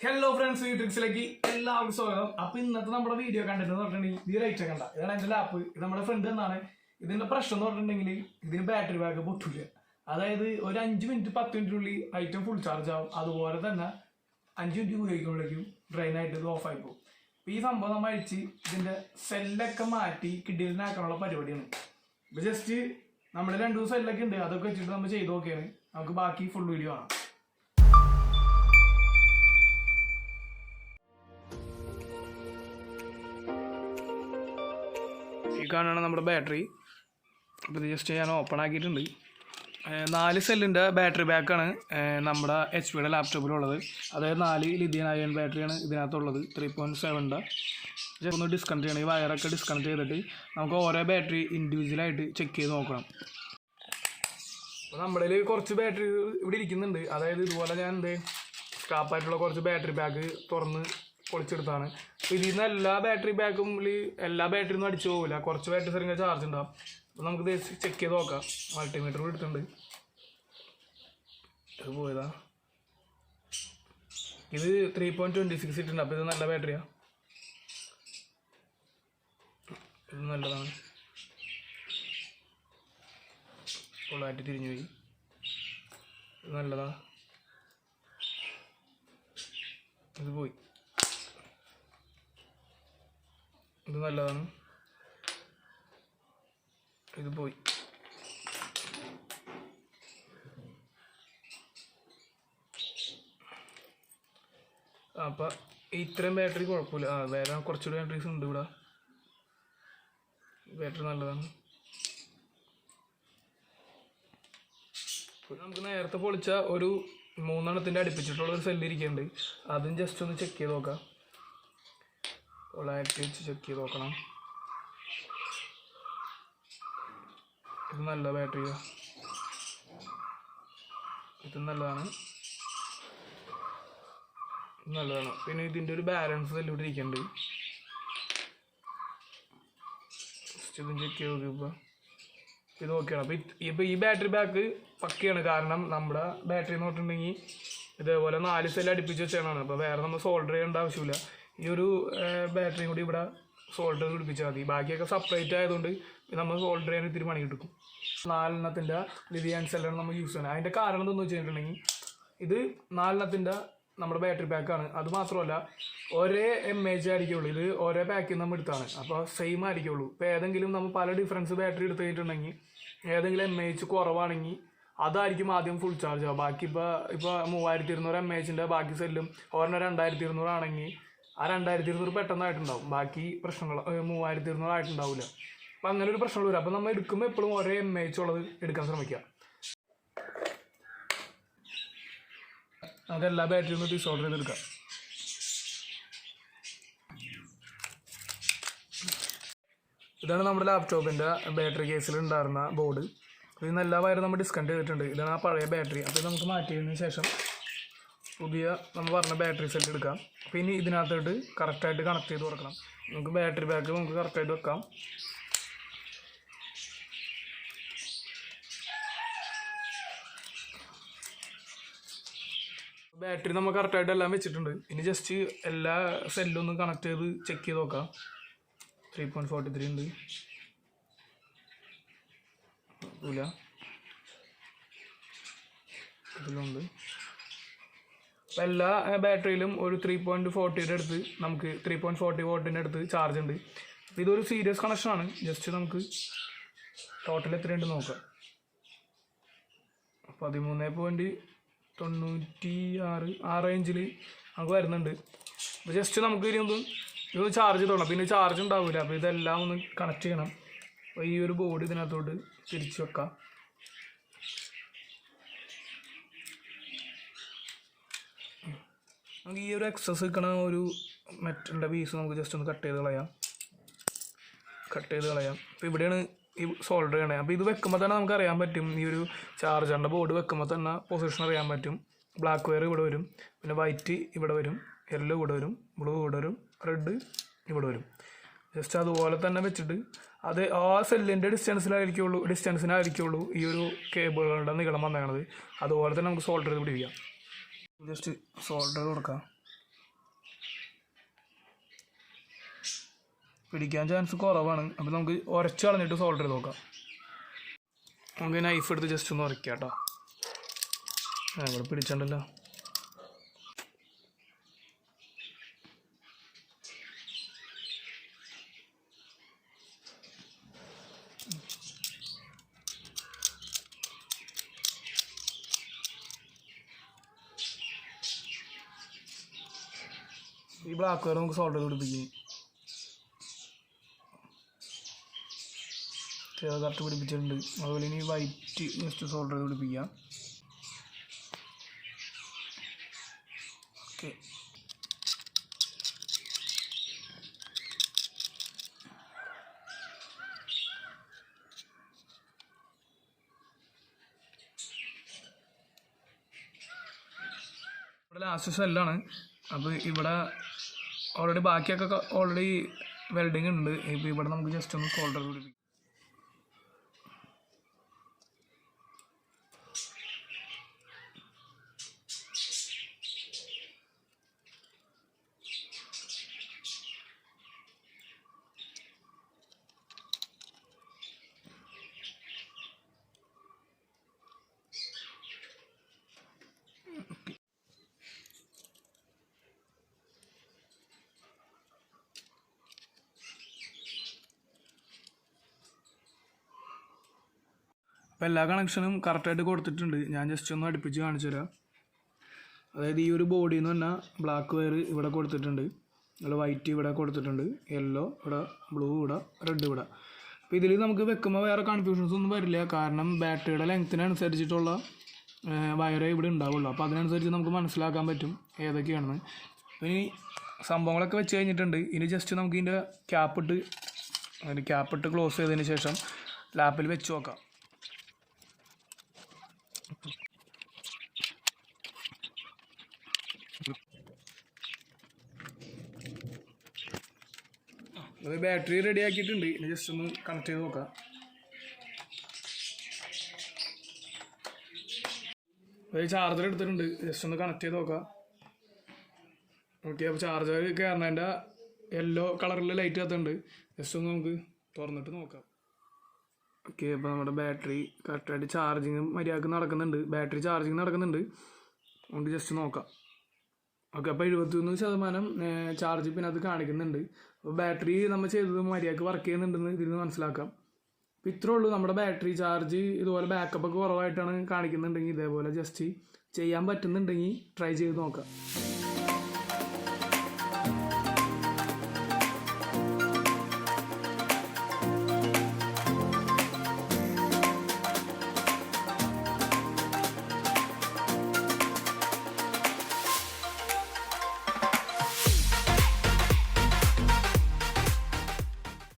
Hello friends, ഈ ട്രിക്സിലേക്ക് എല്ലാവർക്കും സ്വാഗതം. അപ്പൊ ഇന്നത്തെ നമ്മുടെ വീഡിയോ കണ്ടിട്ട് പറഞ്ഞിട്ടുണ്ടെങ്കിൽ ഈ റൈറ്റ് കണ്ട ഇതാണ് എന്റെ ലാപ്പ്. ഇത് നമ്മുടെ ഫ്രണ്ട് എന്നാണ്. ഇതിന്റെ പ്രശ്നം എന്ന് പറഞ്ഞിട്ടുണ്ടെങ്കിൽ ഇതിന് ബാറ്ററി ബാക്ക് പൊട്ടില്ല. അതായത് ഒരു 5 മിനിറ്റ് 10 മിനിറ്റിനുള്ളിൽ ഐറ്റം ഫുൾ ചാർജ് ആവും. അതുപോലെ തന്നെ 5 മിനിറ്റ് ഉപയോഗിക്കുമ്പോഴേക്കും ഡ്രെയിൻ ആയിട്ട് ഇത് ഓഫ് ആയി പോകും. ഈ സംഭവം നമ്മൾ അഴിച്ച് ഇതിന്റെ സെല്ലൊക്കെ മാറ്റി കിഡിലിനാക്കാനുള്ള പരിപാടിയാണ്. ഇപ്പൊ ജസ്റ്റ് നമ്മുടെ 2 സെല്ലൊക്കെ ഉണ്ട്, അതൊക്കെ വെച്ചിട്ട് നമ്മൾ ചെയ്ത് നോക്കിയാണ്. നമുക്ക് ബാക്കി ഫുൾ വീഡിയോ കാണാം. ഈ കാണുകയാണ് നമ്മുടെ ബാറ്ററി. അപ്പോൾ ഇത് ജസ്റ്റ് ഞാൻ ഓപ്പൺ ആക്കിയിട്ടുണ്ട്. 4 സെല്ലിൻ്റെ ബാറ്ററി ബാക്കാണ് നമ്മുടെ HP ലാപ്ടോപ്പിലുള്ളത്. അതായത് 4 ലിഥിയം അയൺ ബാറ്ററിയാണ് ഇതിനകത്തുള്ളത്. 3.7 ജസ്റ്റ് ഒന്ന് ഡിസ്കണക്ട് ചെയ്യണം. ഈ വയറൊക്കെ ഡിസ്കണക്ട് ചെയ്തിട്ട് നമുക്ക് ഓരോ ബാറ്ററി ഇൻഡിവിജ്വലായിട്ട് ചെക്ക് ചെയ്ത് നോക്കണം. അപ്പോൾ നമ്മുടെ കുറച്ച് ബാറ്ററി ഇവിടെ ഇരിക്കുന്നുണ്ട്. അതായത് ഇതുപോലെ ഞാൻ സ്ക്രാപ്പായിട്ടുള്ള കുറച്ച് ബാറ്ററി ബാക്ക് തുറന്ന് പൊളിച്ചെടുത്താണ്. അപ്പോൾ ഇതിൽ നിന്ന് എല്ലാ ബാറ്ററി ബാക്കും എല്ലാ ബാറ്ററിയൊന്നും അടിച്ചു പോകില്ല. കുറച്ച് ബാറ്ററി സെറിങ്ങനെ ചാർജ് ഉണ്ടാവും. അപ്പോൾ നമുക്ക് ചെക്ക് ചെയ്ത് നോക്കാം. മൾട്ടിമീറ്റർ എടുത്തിട്ടുണ്ട്. ഇത് പോയതാ. ഇത് 3.26 ഇട്ടുണ്ട്. അപ്പോൾ ഇത് നല്ല ബാറ്ററിയാണ്. ഇത് നല്ലതാണ്. ഫുള്ളായിട്ട് തിരിഞ്ഞു പോയി. ഇത് നല്ലതാ. ഇത് പോയി. ഇത് നല്ലതാണ്. ഇത് പോയി. അപ്പം ഇത്രയും ബാറ്ററി കുഴപ്പമില്ല. വേറെ കുറച്ചുകൂടി ബാറ്ററീസ് ഉണ്ട് ഇവിടെ. ബാറ്ററി നല്ലതാണ്. നമുക്ക് നേരത്തെ പൊളിച്ച ഒരു 3 എണ്ണത്തിൻ്റെ അടുപ്പിച്ചിട്ടുള്ള ഒരു സെല്ല് ഇരിക്കുന്നുണ്ട്. അതും ജസ്റ്റ് ഒന്ന് ചെക്ക് ചെയ്ത് നോക്കാം. ഫുള്ളായിട്ട് വെച്ച് ചെക്ക് ചെയ്ത് നോക്കണം. ഇത് നല്ല ബാറ്ററിയാണ്. ഇത് നല്ലതാണ്. ഇത് നല്ലതാണ്. പിന്നെ ഇതിൻ്റെ ഒരു ബാലൻസ് എല്ലാം ഇവിടെ ഇരിക്കുന്നുണ്ട്. ജസ്റ്റ് ഇതും ചെക്ക് ചെയ്ത് നോക്കിയപ്പോൾ ഇത് ഓക്കെയാണ്. അപ്പോൾ ഈ ബാറ്ററി ബാക്ക് പക്കയാണ്. കാരണം നമ്മുടെ ബാറ്ററി എന്ന് പറഞ്ഞിട്ടുണ്ടെങ്കിൽ ഇതേപോലെ 4 സെല്ല് അടുപ്പിച്ച് വെച്ചാണ്. അപ്പോൾ വേറെ നമ്മൾ സോൾഡർ ചെയ്യേണ്ട ആവശ്യമില്ല. ഈ ഒരു ബാറ്ററിയും കൂടി ഇവിടെ സോൾഡർ പിടിപ്പിച്ചാൽ മതി. ബാക്കിയൊക്കെ സെപ്പറേറ്റ് ആയതുകൊണ്ട് നമ്മൾ സോൾഡർ ചെയ്യാൻ ഇത്തിരി പണി കിട്ടും. 4 എണ്ണത്തിൻ്റെ ലിഥിയം സെല്ലാണ് നമ്മൾ യൂസ് ചെയ്യുന്നത്. അതിൻ്റെ കാരണം എന്താണെന്ന് വെച്ചിട്ടുണ്ടെങ്കിൽ ഇത് 4 എണ്ണത്തിൻ്റെ നമ്മുടെ ബാറ്ററി പാക്കാണ്. അതുമാത്രമല്ല ഒരേ MAH ആയിരിക്കുള്ളൂ. ഇത് ഒരേ പാക്കിൽ നമ്മൾ എടുത്താണ്. അപ്പോൾ സെയിം ആയിരിക്കുള്ളൂ. ഇപ്പോൾ ഏതെങ്കിലും നമ്മൾ പല ഡിഫറൻസ് ബാറ്ററി എടുത്ത് കഴിഞ്ഞിട്ടുണ്ടെങ്കിൽ ഏതെങ്കിലും MAH കുറവാണെങ്കിൽ അതായിരിക്കും ആദ്യം ഫുൾ ചാർജ് ആവുക. ബാക്കി ഇപ്പോൾ 3200 MAHൻ്റെ ബാക്കി സെല്ലും ഒരെണ്ണം 2200 ആണെങ്കിൽ ആ 2200 പെട്ടെന്നായിട്ടുണ്ടാവും. ബാക്കി പ്രശ്നങ്ങൾ 3200 ആയിട്ടുണ്ടാവില്ല. അപ്പം അങ്ങനെ ഒരു പ്രശ്നങ്ങൾ വരും. അപ്പം നമ്മൾ എടുക്കുമ്പോൾ എപ്പോഴും ഒരേ MAH ഉള്ളത് എടുക്കാൻ ശ്രമിക്കുക. നമുക്ക് എല്ലാ ബാറ്ററിയും ഒന്ന് ഡിസോൾഡർ ചെയ്തെടുക്കാം. ഇതാണ് നമ്മുടെ ലാപ്ടോപ്പിൻ്റെ ബാറ്ററി കേസിൽ ഉണ്ടായിരുന്ന ബോർഡ്. അപ്പോൾ ഇന്ന് എല്ലാ വയറും നമ്മൾ ഡിസ്കണക്ട് ചെയ്തിട്ടുണ്ട്. ഇതാണ് ആ പഴയ ബാറ്ററി. അപ്പോൾ നമുക്ക് മാറ്റിയതിന് ശേഷം പുതിയ നമ്മൾ പറഞ്ഞ ബാറ്ററി സെറ്റ് എടുക്കാം. അപ്പോൾ ഇനി ഇതിനകത്തോട്ട് കറക്റ്റായിട്ട് കണക്ട് ചെയ്ത് കൊടുക്കണം. നമുക്ക് ബാറ്ററി ബാക്ക് നമുക്ക് കറക്റ്റായിട്ട് വെക്കാം. ബാറ്ററി നമ്മൾ കറക്റ്റായിട്ട് എല്ലാം വെച്ചിട്ടുണ്ട്. ഇനി ജസ്റ്റ് എല്ലാ സെല്ലും ഒന്ന് കണക്ട് ചെയ്ത് ചെക്ക് ചെയ്ത് നോക്കാം. 3.43 ഉണ്ട്. ഇല്ല, ഇതിലുണ്ട്. അപ്പം എല്ലാ ബാറ്ററിയിലും ഒരു 3.40 അടുത്ത് നമുക്ക് 3.40 വോട്ടിൻ്റെ അടുത്ത് ചാർജ് ഉണ്ട്. അപ്പോൾ ഇതൊരു സീരിയസ് കണക്ഷനാണ്. ജസ്റ്റ് നമുക്ക് ടോട്ടൽ എത്രയുണ്ട് നോക്കാം. 13.96 ആ റേഞ്ചിൽ നമുക്ക് വരുന്നുണ്ട്. അപ്പോൾ ജസ്റ്റ് നമുക്ക് ഇതൊന്ന് ചാർജ് ചെയ്തോളാം. പിന്നെ ചാർജ് ഉണ്ടാവില്ല. അപ്പോൾ ഇതെല്ലാം ഒന്ന് കണക്ട് ചെയ്യണം. അപ്പോൾ ഈ ഒരു ബോർഡ് ഇതിനകത്തോട്ട് തിരിച്ച് വെക്കാം. നമുക്ക് ഈ ഒരു എക്സസ് നിൽക്കണ ഒരു മെറ്റലിൻ്റെ പീസ് നമുക്ക് ജസ്റ്റ് ഒന്ന് കട്ട് ചെയ്ത് കളയാം. അപ്പോൾ ഇവിടെയാണ് ഈ സോൾഡർ ചെയ്യണത്. അപ്പോൾ ഇത് വെക്കുമ്പോൾ തന്നെ നമുക്ക് അറിയാൻ പറ്റും. ഈ ഒരു ചാർജറിൻ്റെ ബോർഡ് വെക്കുമ്പോൾ തന്നെ പൊസിഷൻ അറിയാൻ പറ്റും. ബ്ലാക്ക് വയർ ഇവിടെ വരും, പിന്നെ വൈറ്റ് ഇവിടെ വരും, യെല്ലോ ഇവിടെ വരും, ബ്ലൂ ഇവിടെ വരും, റെഡ് ഇവിടെ വരും. ജസ്റ്റ് അതുപോലെ തന്നെ വെച്ചിട്ട് അത് ആ സെല്ലിൻ്റെ ഡിസ്റ്റൻസിനായിരിക്കുള്ളൂ ഈ ഒരു കേബിളുകളുടെ നീളം വന്നേക്കണത്. അതുപോലെ തന്നെ നമുക്ക് സോൾഡർ ചെയ്ത് പിടിപ്പിക്കാം. ജസ്റ്റ് സോൾഡർ കൊടുക്കാം. പിടിക്കാൻ ചാൻസ് കുറവാണ്. അപ്പോൾ നമുക്ക് ഉരച്ച് കളഞ്ഞിട്ട് സോൾഡർ ചെയ്ത് നോക്കാം. നമുക്ക് നൈഫ് എടുത്ത് ജസ്റ്റ് ഒന്ന് ഉരയ്ക്കാം കേട്ടോ. ഇവിടെ പിടിച്ചിട്ടുണ്ടല്ലോ. ഈ ബ്ലാക്ക് വരെ നമുക്ക് സോൾഡർ പിടിപ്പിക്കും. കറക്റ്റ് പിടിപ്പിച്ചിട്ടുണ്ട്. അതുപോലെ ഇനി വൈറ്റ് ജസ്റ്റ് സോൾഡർ പിടിപ്പിക്കാം. ഓക്കെ, ഇവിടെ ലാസ്റ്റ് സെല്ലാണ്. അപ്പോൾ ഇവിടെ ഓൾറെഡി ബാക്കിയൊക്കെ ഓൾറെഡി വെൽഡിങ് ഉണ്ട്. ഇപ്പോൾ ഇവിടെ നമുക്ക് ജസ്റ്റ് ഒന്ന് സോൾഡർ പിടിപ്പിക്കാം. അപ്പോൾ എല്ലാ കണക്ഷനും കറക്റ്റായിട്ട് കൊടുത്തിട്ടുണ്ട്. ഞാൻ ജസ്റ്റ് ഒന്ന് അടുപ്പിച്ച് കാണിച്ചു തരാം. അതായത് ഈ ഒരു ബോഡിയിൽ നിന്ന് തന്നെ ബ്ലാക്ക് വയർ ഇവിടെ കൊടുത്തിട്ടുണ്ട്, അതുപോലെ വൈറ്റ് ഇവിടെ കൊടുത്തിട്ടുണ്ട്, യെല്ലോ ഇവിടെ, ബ്ലൂ ഇവിടെ, റെഡ് ഇവിടെ. അപ്പോൾ ഇതിൽ നമുക്ക് വെക്കുമ്പോൾ വേറെ കൺഫ്യൂഷൻസ് ഒന്നും വരില്ല. കാരണം ബാറ്ററിയുടെ ലെങ്ത്തിനനുസരിച്ചിട്ടുള്ള വയറേ ഇവിടെ ഉണ്ടാവുള്ളൂ. അപ്പോൾ അതിനനുസരിച്ച് നമുക്ക് മനസ്സിലാക്കാൻ പറ്റും ഏതൊക്കെയാണെന്ന്. അപ്പോൾ ഇനി സംഭവങ്ങളൊക്കെ വെച്ച് കഴിഞ്ഞിട്ടുണ്ട്. ഇനി ജസ്റ്റ് നമുക്ക് ഇതിൻ്റെ ക്യാപ്പിട്ട് ക്ലോസ് ചെയ്തതിന് ശേഷം ലാപ്പിൽ വെച്ച് നോക്കാം. അത് ബാറ്ററി റെഡി ആക്കിയിട്ടുണ്ട്. ഇനി ജസ്റ്റ് ഒന്ന് കണക്ട് ചെയ്ത് നോക്കാം. ഒരു ചാർജർ എടുത്തിട്ടുണ്ട്, ജസ്റ്റ് ഒന്ന് കണക്ട് ചെയ്ത് നോക്കാം. ഓക്കെ, അപ്പോൾ ചാർജർ കയറുന്നതിൻ്റെ യെല്ലോ കളറിൽ ലൈറ്റ് കത്തുന്നുണ്ട്. ജസ്റ്റ് ഒന്ന് നമുക്ക് തുറന്നിട്ട് നോക്കാം. ഓക്കെ, അപ്പോൾ നമ്മുടെ ബാറ്ററി കറക്റ്റായിട്ട് ചാർജിങ് മര്യാദക്ക് നടക്കുന്നുണ്ട്. ബാറ്ററി ചാർജിങ് നടക്കുന്നുണ്ട്. നമുക്ക് ജസ്റ്റ് നോക്കാം. ഓക്കെ, അപ്പോൾ 71% ചാർജ് പിന്നെ അത് കാണിക്കുന്നുണ്ട്. അപ്പോൾ ബാറ്ററി നമ്മൾ ചെയ്തത് മര്യാദക്ക് വർക്ക് ചെയ്യുന്നുണ്ടെന്ന് ഇതിൽ നിന്ന് മനസ്സിലാക്കാം. അപ്പോൾ ഇത്രേ ഉള്ളൂ. നമ്മുടെ ബാറ്ററി ചാർജ് ഇതുപോലെ ബാക്കപ്പ് ഒക്കെ കുറവായിട്ടാണ് കാണിക്കുന്നുണ്ടെങ്കിൽ ഇതേപോലെ ജസ്റ്റ് ചെയ്യാൻ പറ്റുന്നുണ്ടെങ്കിൽ ട്രൈ ചെയ്ത് നോക്കാം.